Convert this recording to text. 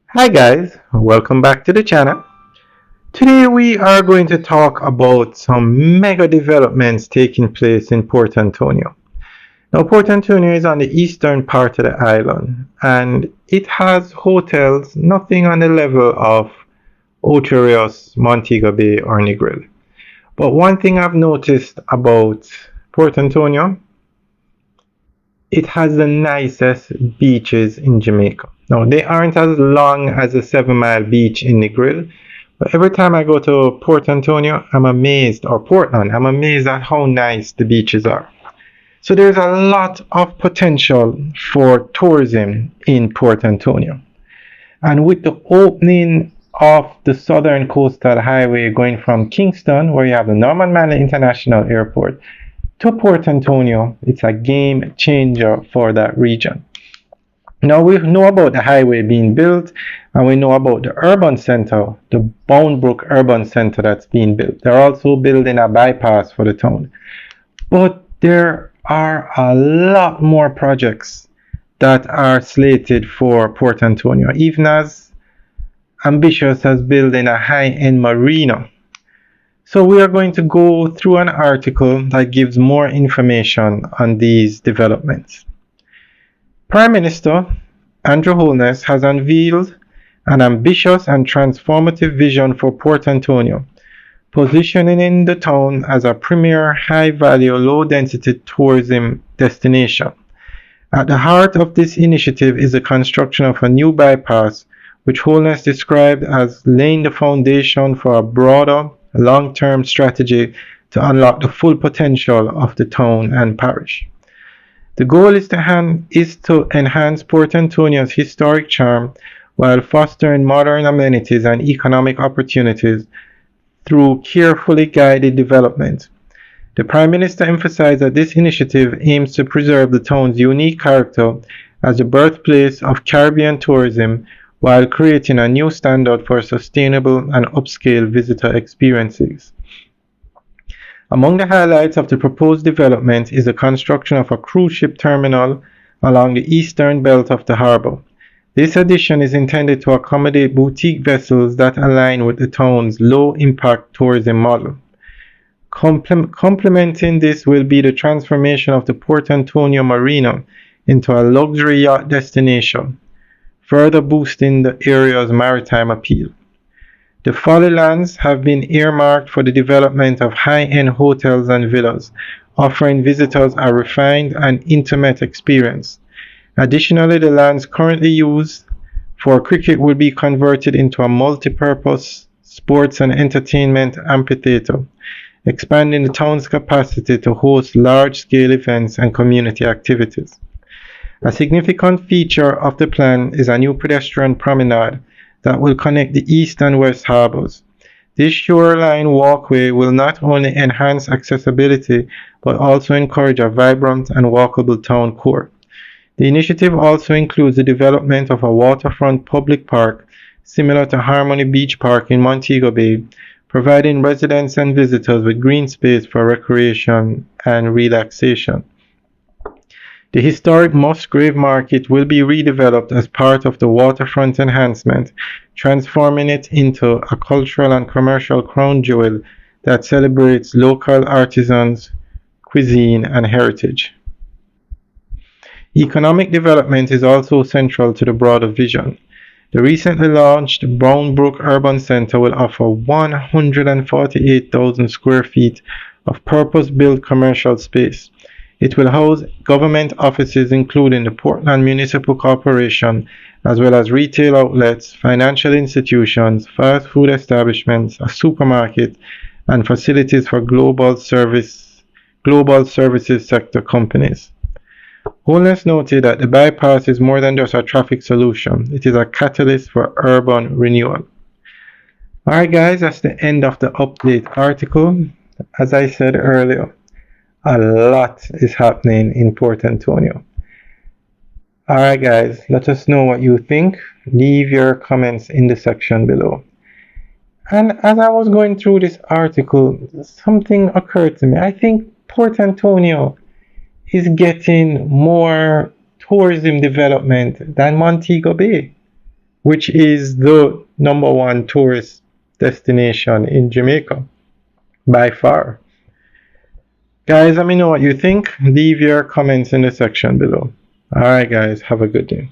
Hi guys, welcome back to the channel. Today we are going to talk about some mega developments taking place in Port Antonio. Now Port Antonio is on the eastern part of the island and it has hotels nothing on the level of Ocho Rios, Montego Bay or Negril. But one thing I've noticed about Port Antonio, it has the nicest beaches in Jamaica. Now they aren't as long as a 7 Mile beach in Negril, but every time I go to Port Antonio, I'm amazed, or Portland, I'm amazed at how nice the beaches are. So there's a lot of potential for tourism in Port Antonio. And with the opening of the Southern Coastal Highway going from Kingston, where you have the Norman Manley International Airport, to Port Antonio, it's a game changer for that region. Now we know about the highway being built and we know about the urban center, the Boundbrook Urban Center that's being built. They're also building a bypass for the town. But there are a lot more projects that are slated for Port Antonio, even as ambitious as building a high-end marina. So we are going to go through an article that gives more information on these developments. Prime Minister Andrew Holness has unveiled an ambitious and transformative vision for Port Antonio, positioning the town as a premier high-value, low-density tourism destination. At the heart of this initiative is the construction of a new bypass, which Holness described as laying the foundation for a broader, long-term strategy to unlock the full potential of the town and parish. The goal is to enhance Port Antonio's historic charm while fostering modern amenities and economic opportunities through carefully guided development. The Prime Minister emphasized that this initiative aims to preserve the town's unique character as the birthplace of Caribbean tourism while creating a new standard for sustainable and upscale visitor experiences. Among the highlights of the proposed development is the construction of a cruise ship terminal along the eastern belt of the harbor. This addition is intended to accommodate boutique vessels that align with the town's low-impact tourism model. Complementing this will be the transformation of the Port Antonio Marina into a luxury yacht destination, further boosting the area's maritime appeal. The Folly lands have been earmarked for the development of high-end hotels and villas, offering visitors a refined and intimate experience. Additionally, the lands currently used for cricket will be converted into a multi-purpose sports and entertainment amphitheater, expanding the town's capacity to host large-scale events and community activities. A significant feature of the plan is a new pedestrian promenade that will connect the east and west harbors. This shoreline walkway will not only enhance accessibility but also encourage a vibrant and walkable town core. The initiative also includes the development of a waterfront public park similar to Harmony Beach Park in Montego Bay, providing residents and visitors with green space for recreation and relaxation. The historic Musgrave Market will be redeveloped as part of the waterfront enhancement, transforming it into a cultural and commercial crown jewel that celebrates local artisans, cuisine, and heritage. Economic development is also central to the broader vision. The recently launched Boundbrook Urban Center will offer 148,000 square feet of purpose-built commercial space. It will house government offices including the Portland Municipal Corporation, as well as retail outlets, financial institutions, fast food establishments, a supermarket, and facilities for global services sector companies. Holness noted that the bypass is more than just a traffic solution, it is a catalyst for urban renewal. Alright guys, that's the end of the update article. As I said earlier, a lot is happening in Port Antonio. Alright guys, let us know what you think. Leave your comments in the section below. And as I was going through this article, something occurred to me. I think Port Antonio is getting more tourism development than Montego Bay. which is the #1 tourist destination in Jamaica by far. Guys, let me know what you think. Leave your comments in the section below. Alright guys, have a good day.